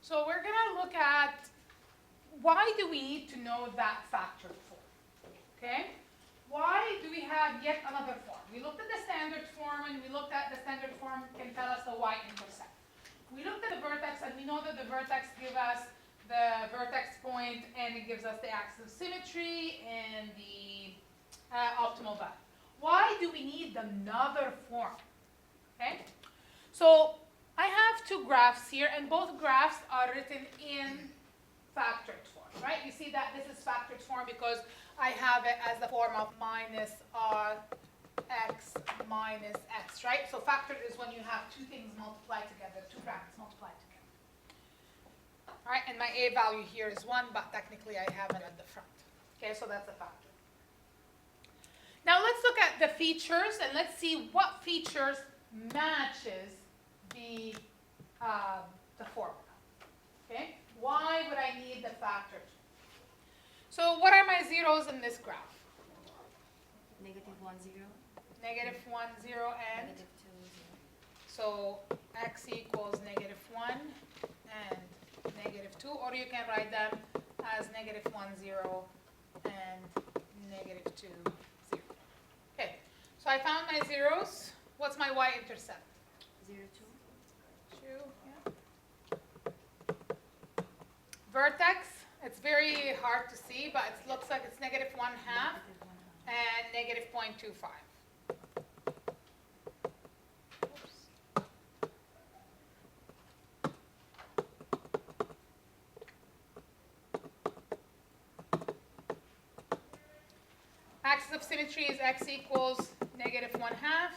So we're going to look at why do we need to know that factored form, okay? Why do we have yet another form? We looked at the standard form, and we looked at the standard form can tell us the y-intercept. We looked at the vertex, and we know that the vertex gives us the vertex point, and it gives us the axis of symmetry and the optimal value. Why do we need another form? Okay, so I have two graphs here, and both graphs are written in factored form, right? You see that this is factored form because I have it as the form of minus r x minus x, right? So factored is when you have two things multiplied together, two brackets multiplied together. All right, and my a value here is 1, but technically I have it at the front. Okay, so that's the factor. Now let's look at the features, and let's see what features matches the formula. Okay, why would I need the factors? So what are my zeros in this graph? Negative 1, 0. Negative 1, 0, and? Negative 2, 0. So x equals negative 1 and negative 2, or you can write them as negative 1, 0 and negative 2, 0. Okay, so I found my zeros. What's my y-intercept? 0, 2. 2, yeah. Vertex, it's very hard to see, but it looks like it's negative 1/2 and negative 0.25. Axis of symmetry is x equals negative 1/2,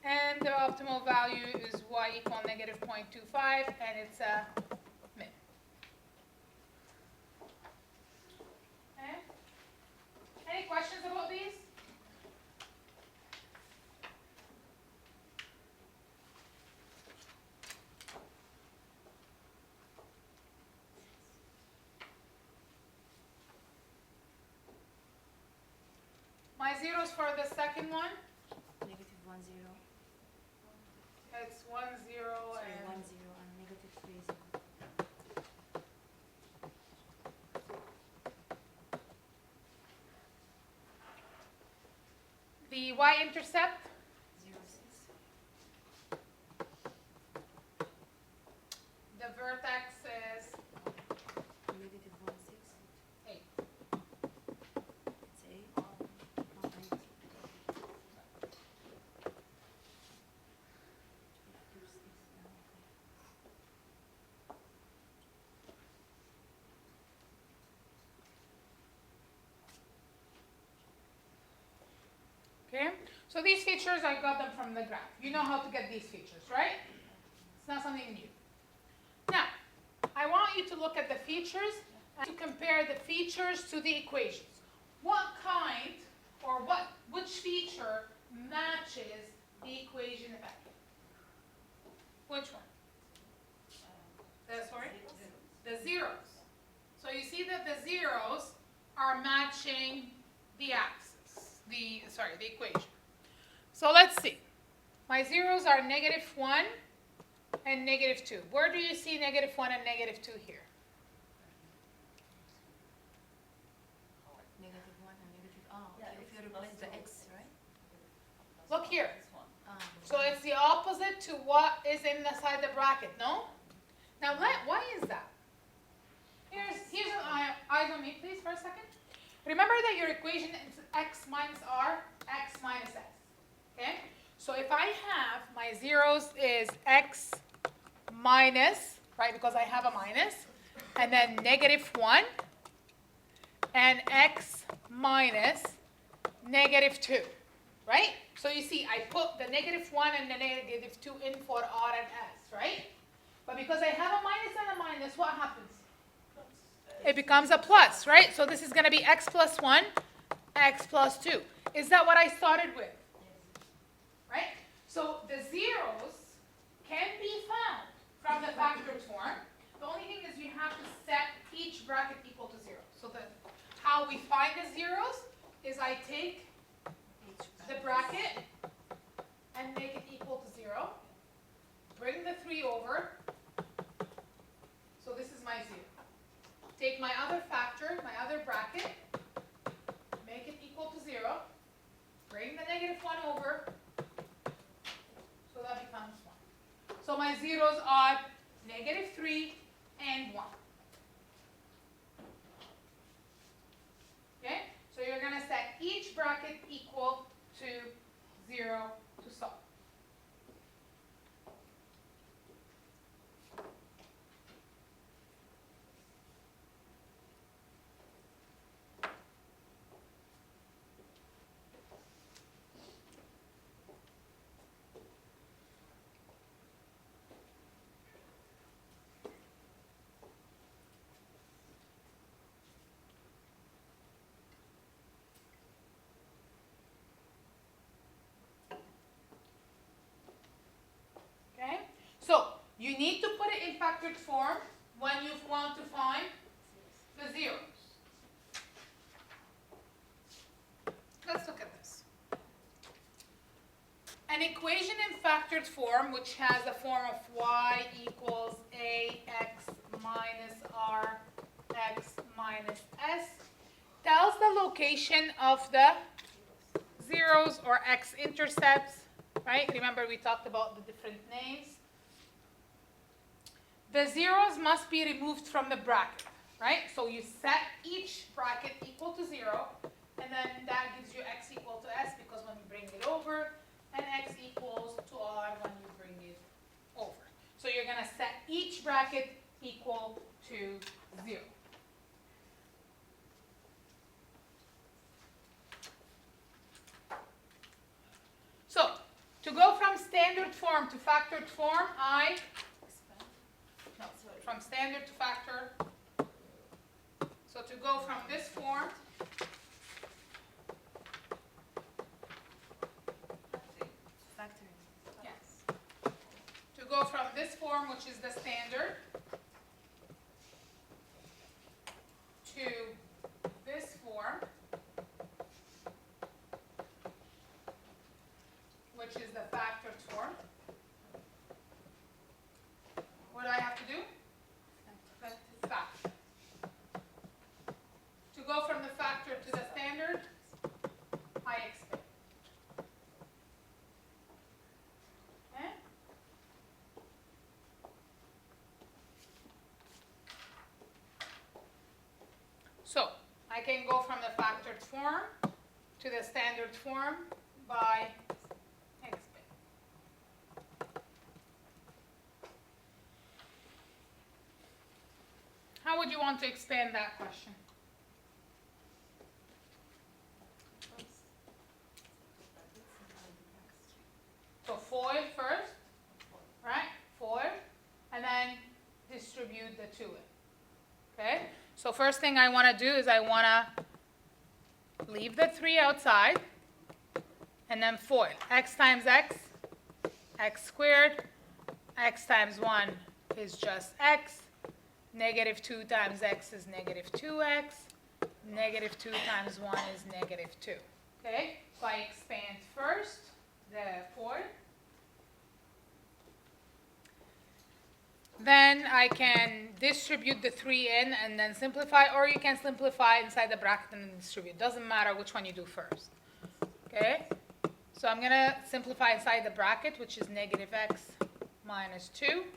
and the optimal value is y equal negative 0.25, and it's a min. Okay. Any questions about these? My zeros for the second one, Negative 1, 0. it's 1, 0, Sorry, and 1, 0 and negative 3, 0. the y-intercept, 0, 6. the vertex is Negative 1, 6. 8. It's 8. Oh, 8. Okay, so these features, I got them from the graph. You know how to get these features, right? It's not something new. Now, I want you to look at the features and to compare the features to the equations. What kind or which feature matches the equation effective? Which one? Sorry? The zeros. So you see that the zeros are matching the axis, the equation. So let's see. My zeros are negative 1 and negative 2. Where do you see negative 1 and negative 2 here? Negative 1 and negative. Oh, okay. If you replace the x, right? Look here. Ah, So it's the opposite to what is inside the bracket, no? Now, why is that? Here's an eyes on me, please, for a second. Remember that your equation is x minus r, x minus s. Okay? So if I have my zeros is x minus, right, because I have a minus, and then negative 1, and x minus negative 2, right? So you see, I put the negative 1 and the negative 2 in for r and s, right? But because I have a minus and a minus, what happens? It becomes a plus, right? So this is going to be x plus 1, x plus 2. Is that what I started with? Right? So the zeros can be found from the factored form. The only thing is you have to set each bracket equal to 0. So how we find the zeros is I take the bracket and make it equal to 0. Bring the 3 over. So my zeros are -3 and 1. Okay? So you're going to set each bracket equal to 0 to solve. Okay? So you need to put it in factored form when you want to find the zeros. Let's look at this. An equation in factored form, which has a form of y equals ax minus r x minus s, tells the location of the zeros or x-intercepts, right? Remember we talked about the different names. The zeros must be removed from the bracket, right? So you set each bracket equal to 0, and then that gives you x equal to s because when you bring it over, and x equals to r when you bring it over. So you're going to set each bracket equal to 0. So to go from standard form to factored form, from standard to factor. So to go from this form Factoring. yes. To go from this form, which is the standard, to this form, which is the factored form, what do I have to do? Factor. To go from the factor to the standard, I expand. Okay? So I can go from the factored form to the standard form by expand. How would you want to expand that question? So FOIL first, right? FOIL, and then distribute the 2 in. Okay? So first thing I want to do is I want to leave the 3 outside, and then FOIL. X times x, x squared. X times 1 is just x. -2 times x is -2x. -2 times 1 is -2. Okay? So I expand first the 4. Then I can distribute the 3 in and then simplify, or you can simplify inside the bracket and then distribute. Doesn't matter which one you do first. Okay? So I'm going to simplify inside the bracket, which is -x minus 2.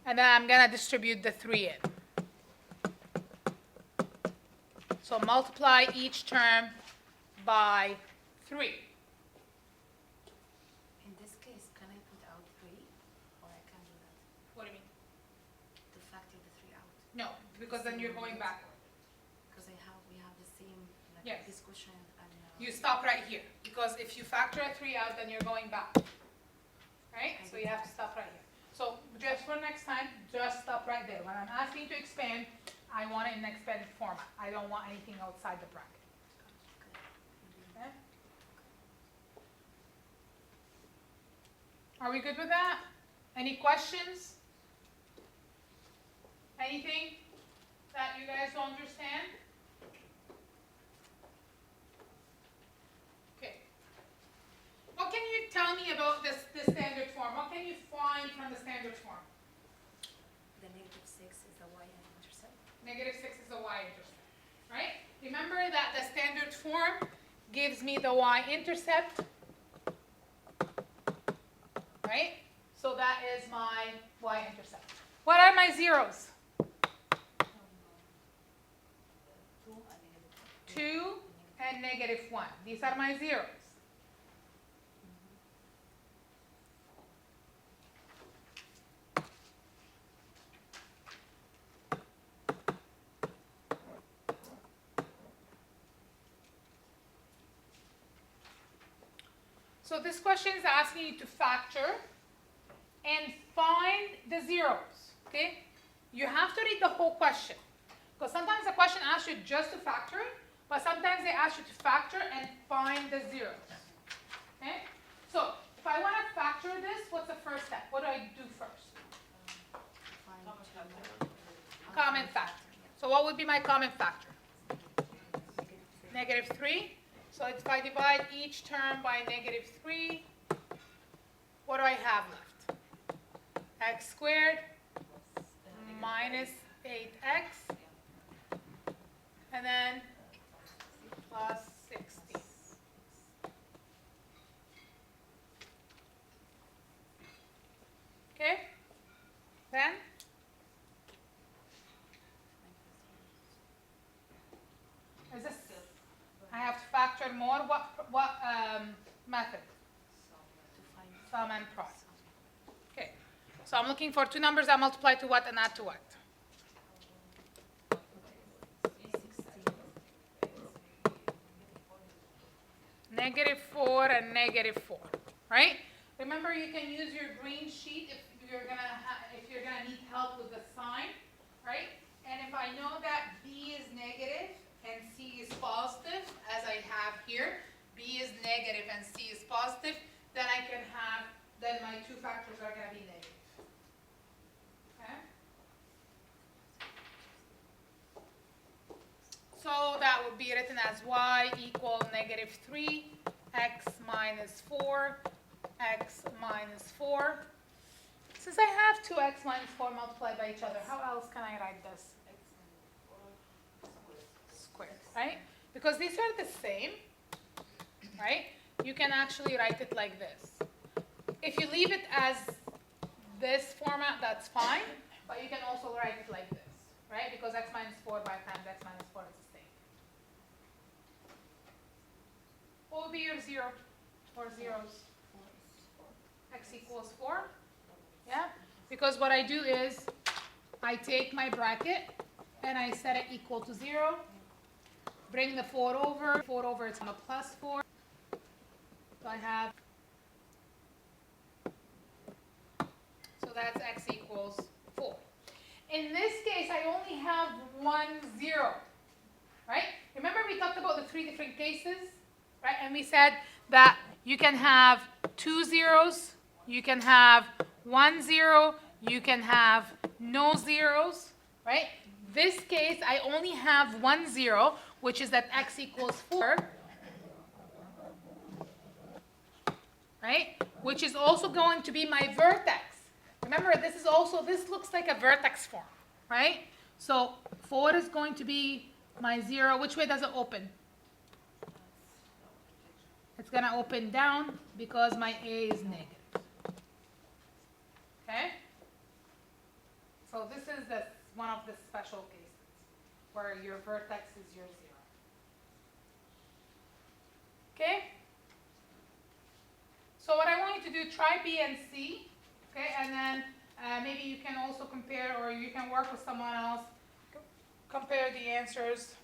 And then I'm going to distribute the 3 in. So multiply each term by 3. In this case, can I put out 3? Or I can't do that? What do you mean? To factor the 3 out. No, because then you're going backward. Because we have the same Yes. discussion and You stop right here. Because if you factor a 3 out, then you're going back. Right? So you have to stop right here. So just for next time, just stop right there. When I'm asking to expand, I want it in expanded format. I don't want anything outside the bracket. Okay? Are we good with that? Any questions? Anything that you guys don't understand? Okay. What can you tell me about this standard form? What can you find from the standard form? The -6 is the y-intercept. -6 is the y-intercept, right? Remember that the standard form gives me the y-intercept, right? So that is my y-intercept. What are my zeros? 2 and -1. These are my zeros. So this question is asking you to factor and find the zeros, okay? You have to read the whole question, because sometimes the question asks you just to factor it, but sometimes they ask you to factor and find the zeros, okay? So if I want to factor this, what's the first step? What do I do first? Common factor. So what would be my common factor? -3. So if I divide each term by -3, what do I have left? X squared minus 8x, and then plus 60. Okay? Then? Is this? I have to factor more. What method? Sum and product. Okay. So I'm looking for two numbers that multiply to what and add to what? -4 and -4, right? Remember, you can use your green sheet if you're gonna need help with the sign, right? And if I know that B is negative and C is positive, as I have here, B is negative and C is positive, then I can have, then my two factors are gonna be negative. Okay? So that would be written as y equal -3, x minus 4, x minus 4. Since I have 2x minus 4 multiplied by each other, how else can I write this? Squared, right? Because these are the same, right? You can actually write it like this. If you leave it as this format, that's fine, but you can also write it like this, right? Because x minus 4 by times x minus 4 is the same. What would be your zero or zeros? X equals 4. Yeah? Because what I do is I take my bracket and I set it equal to 0. Bring the 4 over. 4 over, it's a plus 4. So I have, so that's x equals 4. In this case, I only have 1 0, right? Remember we talked about the 3 different cases, right? And we said that you can have 2 zeros, you can have 1 0, you can have no zeros, right? This case, I only have 1 0, which is that x equals 4, right? Which is also going to be my vertex. Remember, this looks like a vertex form, right? So 4 is going to be my 0. Which way does it open? It's going to open down because my A is negative. Okay? So this is one of the special cases where your vertex is your 0. Okay? So what I want you to do, try B and C, okay? And then maybe you can also compare, or you can work with someone else, compare the answers